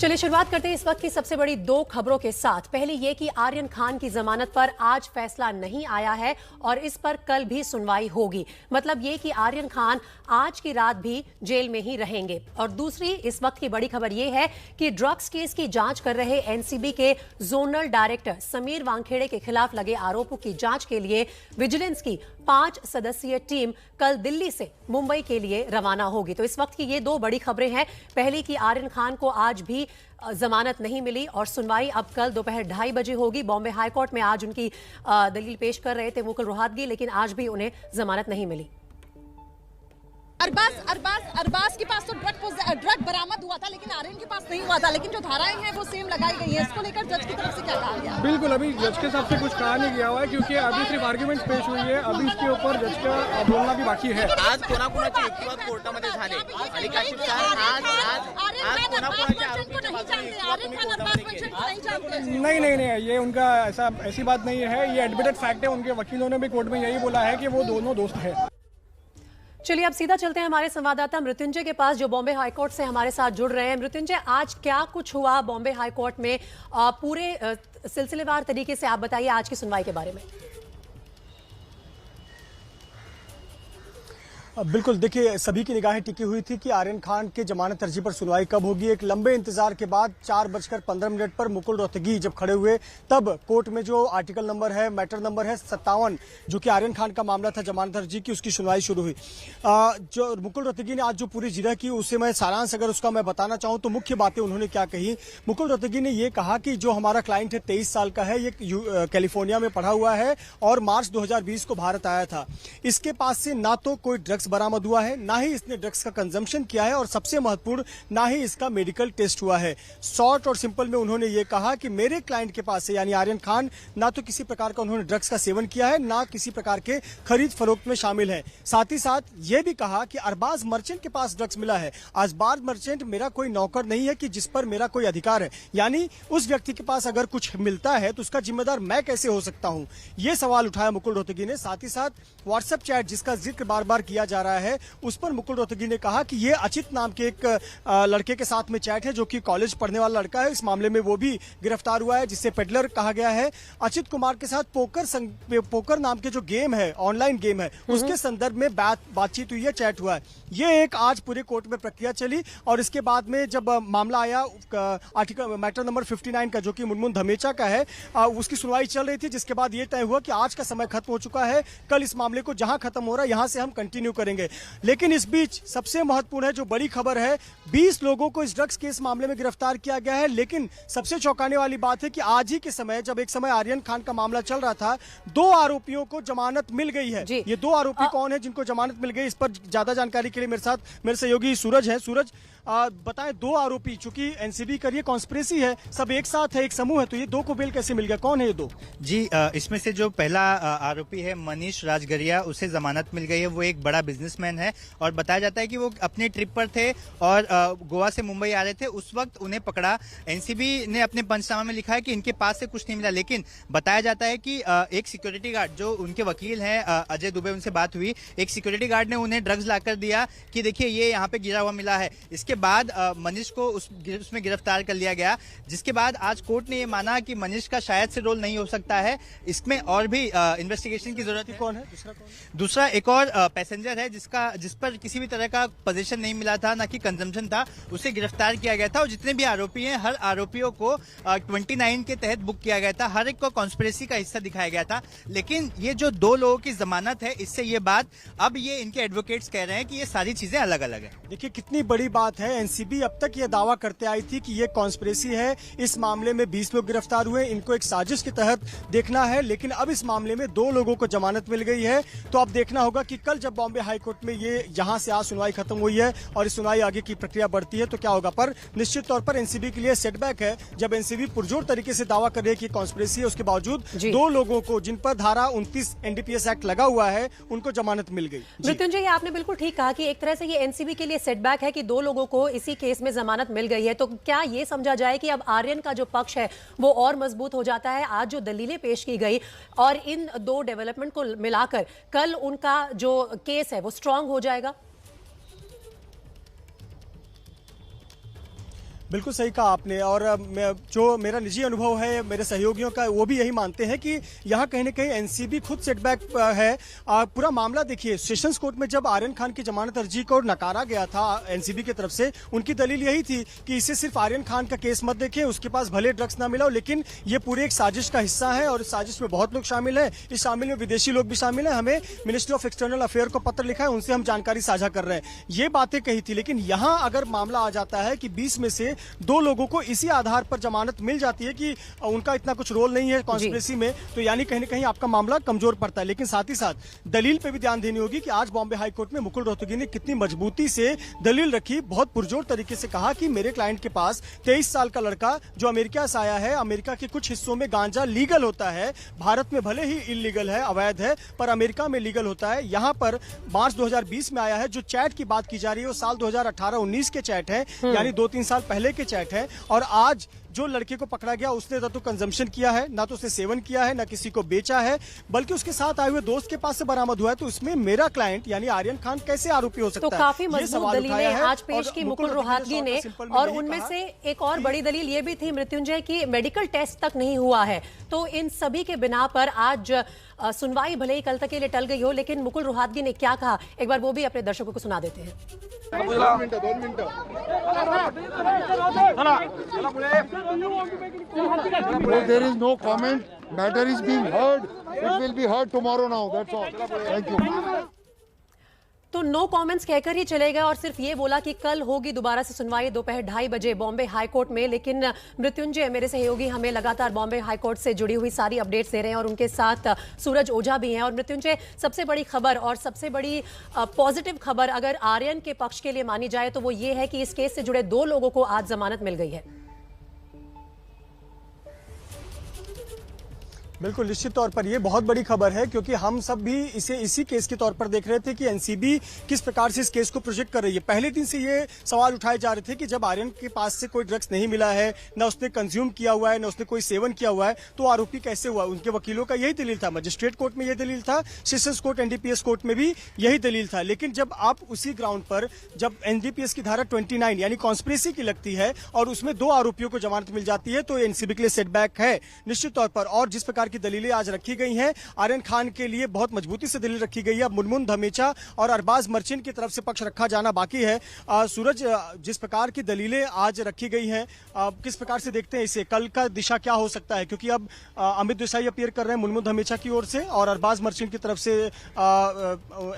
चलिए शुरुआत करते हैं इस वक्त की सबसे बड़ी दो खबरों के साथ। पहले यह कि आर्यन खान की जमानत पर आज फैसला नहीं आया है और इस पर कल भी सुनवाई होगी। मतलब यह कि आर्यन खान आज की रात भी जेल में ही रहेंगे। और दूसरी इस वक्त की बड़ी खबर यह है कि ड्रग्स केस की जांच कर रहे एनसीबी के जोनल डायरेक्टर समीर वानखेड़े के खिलाफ लगे आरोपों की जांच के लिए विजिलेंस की 5 सदस्यीय टीम कल दिल्ली से मुंबई के लिए रवाना होगी। तो इस वक्त की ये दो बड़ी खबरें हैं। पहली कि आर्यन खान को आज भी जमानत नहीं मिली और सुनवाई अब कल दोपहर 2:30 बजे होगी। बॉम्बे हाईकोर्ट में आज उनकी दलील पेश कर रहे थे मुकुल रोहतगी, लेकिन आज भी उन्हें जमानत नहीं मिली। अरबाज के पास तो ड्रग बरामद हुआ था, लेकिन आर्यन के पास नहीं हुआ था। लेकिन जो धाराएं हैं वो सेम लगाई गई हैं। इसको लेकर जज की तरफ से क्या कहा गया? बिल्कुल, अभी जज के हिसाब से कुछ कहा नहीं गया हुआ है, क्योंकि अभी सिर्फ आर्ग्यूमेंट्स पेश हुई है। अभी इसके ऊपर जज का बोलना भी बाकी है। आज कोणाकोणाचे युक्तिवाद कोर्टामध्ये झाले आणि काशिफ साहेब आज कोणाकोणाच्या आरोपींच्या नहीं, ये उनका ऐसी बात नहीं है। ये एडमिटेड फैक्ट है। उनके वकीलों ने भी कोर्ट में यही बोला है कि वो दोनों दोस्त हैं। चलिए अब सीधा चलते हैं हमारे संवाददाता मृत्युंजय के पास, जो बॉम्बे हाईकोर्ट से हमारे साथ जुड़ रहे हैं। मृत्युंजय, आज क्या कुछ हुआ बॉम्बे हाईकोर्ट में? पूरे सिलसिलेवार तरीके से आप बताइए आज की सुनवाई के बारे में। बिल्कुल, देखिए सभी की निगाहें टिकी हुई थी कि आर्यन खान के जमानत अर्जी पर सुनवाई कब होगी। एक लंबे इंतजार के बाद 4:15 पर मुकुल रोहतगी जब खड़े हुए, तब कोर्ट में जो आर्टिकल नंबर है, मैटर नंबर है 57, जो कि आर्यन खान का मामला था जमानत अर्जी की, उसकी सुनवाई शुरू हुई। जो मुकुल रोहतगी ने आज जो पूरी जिरह की, उसे मैं सारांश अगर उसका मैं बताना चाहूँ तो मुख्य बातें उन्होंने क्या कही। मुकुल रोहतगी ने यह कहा कि जो हमारा क्लाइंट है 23 साल का है, ये कैलिफोर्निया में पढ़ा हुआ है और मार्च 2020 को भारत आया था। इसके पास से ना तो कोई ड्रग्स बरामद हुआ है, ना ही इसने ड्रग्स का कंजम्पशन किया है और सबसे महत्वपूर्ण ना ही इसका मेडिकल टेस्ट हुआ है। शॉर्ट और सिंपल में उन्होंने ये कहा कि मेरे क्लाइंट के पास से, यानी आर्यन खान, ना तो किसी प्रकार का उन्होंने ड्रग्स का सेवन किया है, ना किसी प्रकार के खरीद फरोख्त में शामिल है। साथ ही साथ ये भी कहा कि अरबाज मर्चेंट के पास ड्रग्स मिला है। अरबाज मर्चेंट मेरा कोई नौकर नहीं है कि जिस पर मेरा कोई अधिकार है, यानी उस व्यक्ति के पास अगर कुछ मिलता है तो उसका जिम्मेदार मैं कैसे हो सकता हूं, ये सवाल उठाया मुकुल रोहतगी ने। साथ ही साथ व्हाट्सएप चैट जिसका जिक्र बार बार किया जा रहा है, उस पर मुकुल रोहतगी ने कहा कि ये अचित नाम के एक लड़के के साथ में चैट है, जो कि कॉलेज पढ़ने वाला लड़का है। इस मामले में वो भी गिरफ्तार हुआ है, जिसे पेडलर कहा गया है। अचित कुमार के साथ पोकर नाम के जो गेम है, ऑनलाइन गेम है, उसके संदर्भ में बातचीत हुई है, चैट हुआ है। ये एक आज पूरे कोर्ट में प्रक्रिया चली और इसके बाद में जब मामला आया आर्टिकल मैटर नंबर 59 का, जो कि मुनमुन धमेचा का है, उसकी सुनवाई चल रही थी, जिसके बाद ये तय हुआ कि आज का समय खत्म हो चुका है, कल इस मामले को जहां खत्म हो रहा है यहां से हम कंटिन्यू करेंगे। लेकिन इस बीच सबसे महत्वपूर्ण है, जो बड़ी खबर है, 20 लोगों को इस ड्रग्स केस मामले में गिरफ्तार किया गया है। लेकिन सबसे चौंकाने वाली बात है कि आज ही के समय, जब एक समय आर्यन खान का मामला चल रहा था, 2 आरोपियों को जमानत मिल गई है। ये 2 आरोपी कौन है जिनको जमानत मिल गई, इस पर ज्यादा जानकारी के लिए मेरे सहयोगी सूरज है। सूरज, बताएं, 2 आरोपी, चूंकि एनसीबी का ये कॉन्स्पिरेसी है, सब एक साथ है, एक समूह है, तो ये 2 को बेल कैसे मिल गया? कौन है ये 2? जी, इसमें से जो पहला आरोपी है मनीष राजगरिया, उसे जमानत मिल गई है। वो एक बड़ा बिजनेसमैन है और बताया जाता है कि वो अपने ट्रिप पर थे और गोवा से मुंबई आ रहे थे, उस वक्त उन्हें पकड़ा। एनसीबी ने अपने पंचनामा में लिखा है कि इनके पास से कुछ नहीं मिला, लेकिन बताया जाता है कि एक सिक्योरिटी गार्ड, जो उनके वकील हैं अजय दुबे, उनसे बात हुई, एक सिक्योरिटी गार्ड ने उन्हें ड्रग्स लाकर दिया कि देखिए ये यहाँ पे गिरा हुआ मिला है। इसके बाद मनीष को उसमें गिरफ्तार कर लिया गया, जिसके बाद आज कोर्ट ने ये माना कि मनीष का शायद से रोल नहीं हो सकता है, इसमें और भी इन्वेस्टिगेशन की जरूरत है। कौन है दूसरा एक और पैसेंजर है जिस पर किसी भी तरह का पोजीशन नहीं मिला था, ना कि कंजम्पशन था, उसे गिरफ्तार किया गया था। और जितने भी आरोपी हैं, हर आरोपियों को 29 के तहत बुक किया गया था, हर एक को कॉन्स्पिरेसी का हिस्सा दिखाया गया था। लेकिन ये जो 2 लोगों की जमानत है, इससे ये बात, अब ये इनके एडवोकेट्स कह रहे हैं कि ये सारी चीजें अलग अलग है। देखिए कितनी बड़ी बात है, एनसीबी अब तक ये दावा करते आई थी कि ये कॉन्स्पिरेसी है। इस मामले में 20 लोग गिरफ्तार हुए, इनको एक साजिश के तहत देखना है, लेकिन अब इस मामले में 2 लोगों को जमानत मिल गई है। तो अब देखना होगा कि कल जब बॉम्बे हाईकोर्ट में ये जहां से आज सुनवाई खत्म हुई है और इस सुनवाई आगे की प्रक्रिया बढ़ती है तो क्या होगा। पर निश्चित तौर पर एनसीबी के लिए सेटबैक है, जब एनसीबी पुरजोर तरीके से दावा कर रही है कि कॉन्स्पिरेसी है, उसके बावजूद 2 लोगों को, जिन पर धारा 29 एनडीपीएस एक्ट लगा हुआ है, उनको जमानत मिल गई। मृत्युंजय, आपने बिल्कुल ठीक कहा कि एक तरह से ये एनसीबी के लिए सेटबैक है कि 2 लोगों को इसी केस में जमानत मिल गई है। तो क्या ये समझा जाए कि अब आर्यन का जो पक्ष है वो और मजबूत हो जाता है? आज जो दलीलें पेश की गई और इन 2 डेवलपमेंट को मिलाकर कल उनका जो केस है वो स्ट्रांग हो जाएगा? बिल्कुल सही कहा आपने। और जो मेरा निजी अनुभव है, मेरे सहयोगियों का, वो भी यही मानते हैं कि यहाँ कहीं ना कहीं एनसीबी खुद सेटबैक है। पूरा मामला देखिए, सेशंस कोर्ट में जब आर्यन खान की जमानत अर्जी को नकारा गया था एनसीबी की तरफ से, उनकी दलील यही थी कि इसे सिर्फ आर्यन खान का केस मत देखें, उसके पास भले ड्रग्स ना मिला हो, लेकिन ये पूरे एक साजिश का हिस्सा है और इस साजिश में बहुत लोग शामिल हैं। इस शामिल में विदेशी लोग भी शामिल हैं। हमें मिनिस्ट्री ऑफ एक्सटर्नल अफेयर को पत्र लिखा है, उनसे हम जानकारी साझा कर रहे हैं। ये बातें कही थी, लेकिन यहाँ अगर मामला आ जाता है कि 20 में से 2 लोगों को इसी आधार पर जमानत मिल जाती है कि उनका इतना कुछ रोल नहीं है कॉन्स्पिरेसी में, तो यानी कहीं ना कहीं आपका मामला कमजोर पड़ता है। लेकिन साथ ही साथ दलील पे भी ध्यान देनी होगी कि आज बॉम्बे हाई कोर्ट में मुकुल रोहतगी ने कितनी मजबूती से दलील रखी, बहुत पुरजोर तरीके से कहा कि मेरे क्लाइंट के पास 23 साल का लड़का जो अमेरिका से आया है, अमेरिका के कुछ हिस्सों में गांजा लीगल होता है, भारत में भले ही इलीगल है, अवैध है, पर अमेरिका में लीगल होता है। यहाँ पर मार्च 2020 में आया है। जो चैट की बात की जा रही है वो साल 2018-19 के चैट है, यानी 2-3 साल पहले के चैट है। और आज जो लड़के को पकड़ा गया उसने ना तो कंजम्पशन किया है, ना तो उसने सेवन किया है, ना किसी को बेचा है, बल्कि उसके साथ आए हुए दोस्त के पास से बरामद हुआ है। तो इसमें मेरा क्लाइंट यानी आर्यन खान कैसे आरोपी हो सकता है? तो काफी मजबूत दलीलें आज पेश की मुकुल रोहतगी ने, और उनमें से एक और बड़ी दलील ये भी थी मृत्युंजय की मेडिकल टेस्ट तक नहीं हुआ है। तो इन सभी के बिना पर आज सुनवाई भले ही कल तक के लिए टल गई हो, लेकिन मुकुल रोहतगी ने क्या कहा एक बार वो भी अपने दर्शकों को सुना देते हैं। There is no comment. Matter is being heard. It will be heard tomorrow now. That's all. Thank you. तो नो कमेंट्स कहकर ही चले गए और सिर्फ ये बोला कि कल होगी दोबारा से सुनवाई दोपहर 2:30 बजे बॉम्बे हाई कोर्ट में। लेकिन मृत्युंजय मेरे सहयोगी हमें लगातार बॉम्बे हाई कोर्ट से जुड़ी हुई सारी अपडेट्स दे रहे हैं और उनके साथ सूरज ओझा भी हैं। और मृत्युंजय, सबसे बड़ी खबर और सबसे बड़ी पॉजिटिव खबर अगर आर्यन के पक्ष के लिए मानी जाए तो वो ये है कि इस केस से जुड़े 2 लोगों को आज जमानत मिल गई है। बिल्कुल, निश्चित तौर पर ये बहुत बड़ी खबर है, क्योंकि हम सब भी इसे इसी केस के तौर पर देख रहे थे कि एनसीबी किस प्रकार से इस केस को प्रोजेक्ट कर रही है। पहले दिन से ये सवाल उठाए जा रहे थे कि जब आर्यन के पास से कोई ड्रग्स नहीं मिला है, ना उसने कंज्यूम किया हुआ है, ना उसने कोई सेवन किया हुआ है, तो आरोपी कैसे हुआ? उनके वकीलों का यही दलील था, मजिस्ट्रेट कोर्ट में यही दलील था, सेशंस कोर्ट एनडीपीएस कोर्ट में भी यही दलील था। लेकिन जब आप उसी ग्राउंड पर जब एनडीपीएस की धारा 29 यानी कॉन्स्पिरेसी की लगती है और उसमें 2 आरोपियों को जमानत मिल जाती है, तो एनसीबी के लिए सेटबैक है निश्चित तौर पर। और जिस प्रकार की दलीलें आज रखी गई हैं, आर्यन खान के लिए बहुत मजबूती से दलील रखी गई है। अब मुनमुन धमेचा और अरबाज मर्चेंट की तरफ से पक्ष रखा जाना बाकी है। सूरज, जिस प्रकार की दलीलें आज रखी गई हैं, किस प्रकार से देखते हैं इसे? कल का दिशा क्या हो सकता है? क्योंकि अब अमित देसाई अपीयर कर रहे हैं मुनमुन धमेचा की ओर से और अरबाज मर्चेंट की तरफ से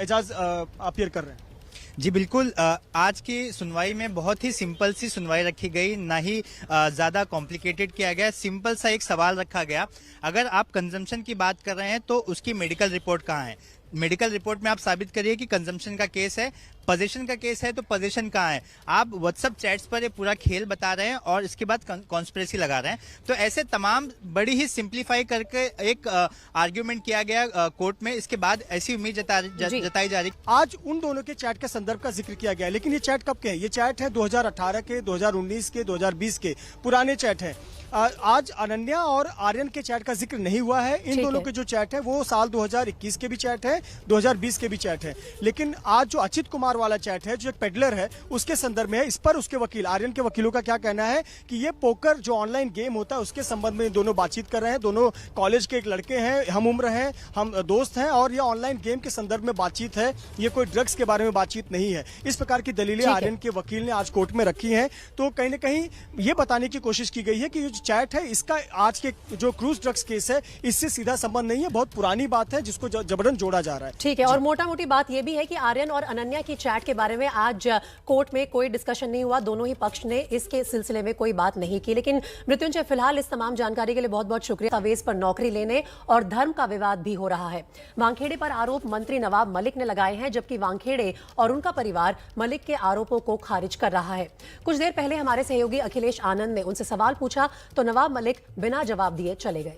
एजाज अपीयर कर रहे हैं। जी बिल्कुल, आज की सुनवाई में बहुत ही सिंपल सी सुनवाई रखी गई, ना ही ज्यादा कॉम्प्लिकेटेड किया गया। सिंपल सा एक सवाल रखा गया, अगर आप कंजम्पशन की बात कर रहे हैं तो उसकी मेडिकल रिपोर्ट कहाँ है? मेडिकल रिपोर्ट में आप साबित करिए कि कंजम्पशन का केस है, पोजीशन का केस है, तो पोजीशन कहाँ है? आप व्हाट्सएप चैट्स पर ये पूरा खेल बता रहे हैं और इसके बाद कॉन्स्पिरेसी लगा रहे हैं। तो ऐसे तमाम बड़ी ही सिंप्लीफाई करके एक आर्ग्यूमेंट किया गया कोर्ट में। इसके बाद ऐसी उम्मीद जताई जा रही। आज उन दोनों के चैट के संदर्भ का जिक्र किया गया, लेकिन ये चैट कब के हैं? ये चैट है 2018 के, 2019 के, 2020 के पुराने चैट हैं। आज अनन्या और आर्यन के चैट का जिक्र नहीं हुआ है। इन दोनों के जो चैट है वो साल 2021 के भी चैट है, 2020 के भी चैट है। लेकिन आज जो अचित कुमार वाला चैट है, जो एक पेडलर है, उसके संदर्भ में है। इस पर उसके वकील, आर्यन के वकीलों का क्या कहना है कि ये पोकर जो ऑनलाइन गेम होता है उसके संबंध में दोनों बातचीत कर रहे हैं। दोनों कॉलेज के एक लड़के हैं, हम उम्र हैं, हम दोस्त हैं, और ये ऑनलाइन गेम के संदर्भ में बातचीत है, ये कोई ड्रग्स के बारे में बातचीत नहीं है। इस प्रकार की दलीलें आर्यन के वकील ने आज कोर्ट में रखी हैं। तो कहीं ना कहीं ये बताने की कोशिश की गई है कि जो चैट है इसका आज के जो क्रूज ड्रग्स केस है इससे सीधा संबंध नहीं है, बहुत पुरानी बात है जिसको जबरन जोड़ा जा रहा है। ठीक है, और मोटा मोटी बात यह भी है कि आर्यन और अनन्या की चैट के बारे में आज कोर्ट में कोई डिस्कशन नहीं हुआ। दोनों ही पक्ष ने इसके सिलसिले में कोई बात नहीं की। लेकिन मृत्युंजय, फिलहाल इस तमाम जानकारी के लिए बहुत बहुत शुक्रिया। दस्तावेज पर नौकरी लेने और धर्म का विवाद भी हो रहा है। वानखेड़े पर आरोप मंत्री नवाब मलिक ने लगाए हैं, जबकि वानखेड़े और उनका परिवार मलिक के आरोपों को खारिज कर रहा है। कुछ देर पहले हमारे सहयोगी अखिलेश आनंद ने उनसे सवाल पूछा तो नवाब मलिक बिना जवाब दिए चले गए।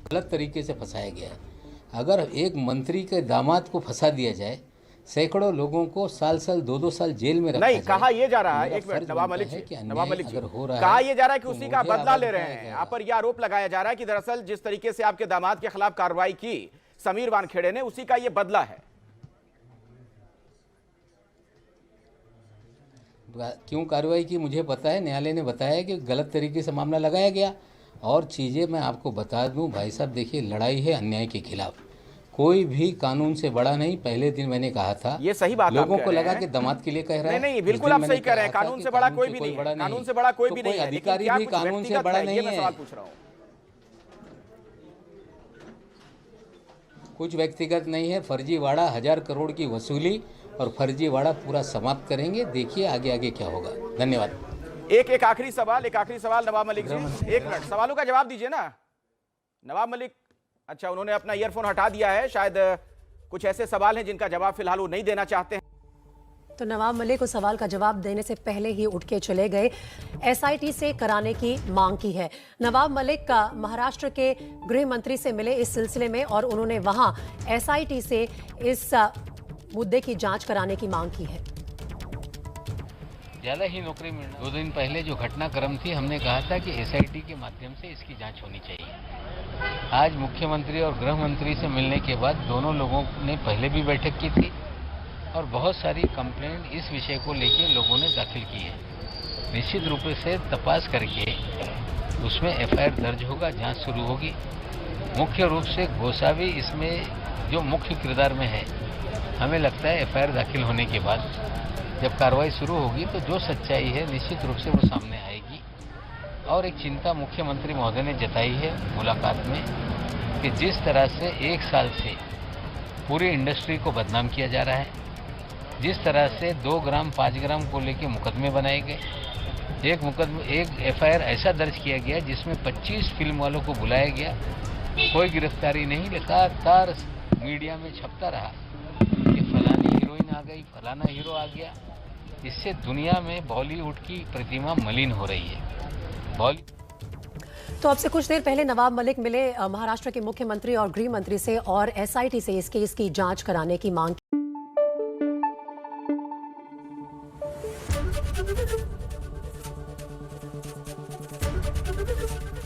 गलत तरीके से फंसाया गया है। अगर एक मंत्री के दामाद को फंसा दिया जाए, सैकड़ों लोगों को साल 2-2 साल जेल में रखा नहीं, कहा यह जा रहा है, एक मिनट नवाब मलिक जी, कहा यह जा रहा है कि उसी का बदला ले रहे हैं। यहाँ पर यह आरोप लगाया जा रहा है कि दरअसल जिस तरीके से आपके दामाद के खिलाफ कार्रवाई की समीर वानखेड़े ने, उसी का यह बदला है। क्यों कार्रवाई की मुझे पता है, न्यायालय ने बताया कि गलत तरीके से मामला लगाया गया। और चीज़ें मैं आपको बता दूं भाई साहब, देखिए लड़ाई है अन्याय के खिलाफ, कोई भी कानून से बड़ा नहीं। पहले दिन मैंने कहा था, ये सही बात लोगों को लगा कि दामाद के लिए कह रहा है। नहीं, बिल्कुल आप सही कह रहे हैं, कानून से बड़ा कोई भी नहीं, कानून से बड़ा कोई भी नहीं, अधिकारी भी कानून से बड़ा नहीं है। पूछ रहा हूं, कुछ व्यक्तिगत नहीं है। फर्जीवाड़ा 1000 करोड़ की वसूली और फर्जीवाड़ा पूरा समाप्त करेंगे। देखिए आगे आगे क्या होगा। धन्यवाद। एक आखिरी सवाल नवाब मलिक जी, 1 मिनट सवालों का जवाब दीजिए ना नवाब मलिक। अच्छा, उन्होंने अपना ईयरफोन हटा दिया है, शायद कुछ ऐसे सवाल हैं जिनका जवाब फिलहाल वो नहीं देना चाहते हैं। तो नवाब मलिक को सवाल का जवाब देने से पहले ही उठ के चले गए। एसआईटी से कराने की मांग की है। नवाब मलिक का महाराष्ट्र के गृह मंत्री से मिले इस सिलसिले में और उन्होंने वहां एसआईटी से इस मुद्दे की जांच कराने की मांग की है। ज़्यादा ही नौकरी मिलना। 2 दिन पहले जो घटनाक्रम थी, हमने कहा था कि एसआईटी के माध्यम से इसकी जांच होनी चाहिए। आज मुख्यमंत्री और गृह मंत्री से मिलने के बाद दोनों लोगों ने पहले भी बैठक की थी और बहुत सारी कंप्लेंट इस विषय को लेकर लोगों ने दाखिल की है। निश्चित रूप से तपास करके उसमें एफआईआर दर्ज होगा, जांच शुरू होगी। मुख्य रूप से गोसावी इसमें जो मुख्य किरदार में है। हमें लगता है एफआईआर दाखिल होने के बाद जब कार्रवाई शुरू होगी तो जो सच्चाई है निश्चित रूप से वो सामने आएगी। और एक चिंता मुख्यमंत्री महोदय ने जताई है मुलाकात में कि जिस तरह से 1 साल से पूरी इंडस्ट्री को बदनाम किया जा रहा है, जिस तरह से 2 ग्राम 5 ग्राम को लेकर मुकदमे बनाए गए, एक एफआईआर ऐसा दर्ज किया गया जिसमें 25 फिल्म वालों को बुलाया गया, कोई गिरफ्तारी नहीं। लगातार मीडिया में छपता रहा कि फलानी हीरोइन आ गई, फलाना हीरो आ गया। इससे दुनिया में बॉलीवुड की प्रतिमा मलिन हो रही है। तो अब से कुछ देर पहले नवाब मलिक मिले महाराष्ट्र के मुख्यमंत्री और गृह मंत्री से और एसआईटी से इस केस की जांच कराने की मांग।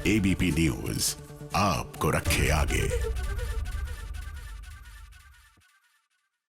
एबीपी न्यूज आपको रखे आगे।